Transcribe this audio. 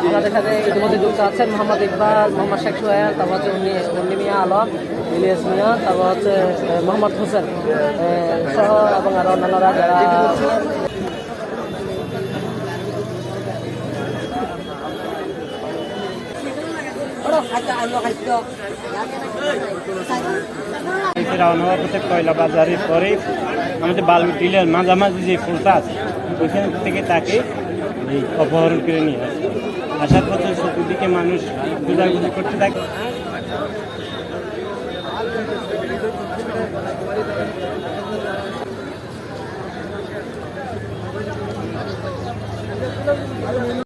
আমাদের সাথে ইতিমধ্যে যুক্ত আছেন মোহাম্মদ ইকবাল, মোহাম্মদ শেখ সোহেল, তারপর হচ্ছে উন্নি মিয়া আলম, ইলিয়াস মিয়া, তারপর হচ্ছে মোহাম্মদ হোসেন সহ এবং আরো অন্যান্যরা যারা রওনা হচ্ছে কয়লা বাজারের পরে আমাদের বালু টিলের মাঝামাঝি যে ফুলটা আছে ওইখান থেকে তাকে অপহরণ করে নিয়ে আসে। আসার পথে চতুর্দিকে মানুষ খোঁজাখুঁজি করতে থাকে।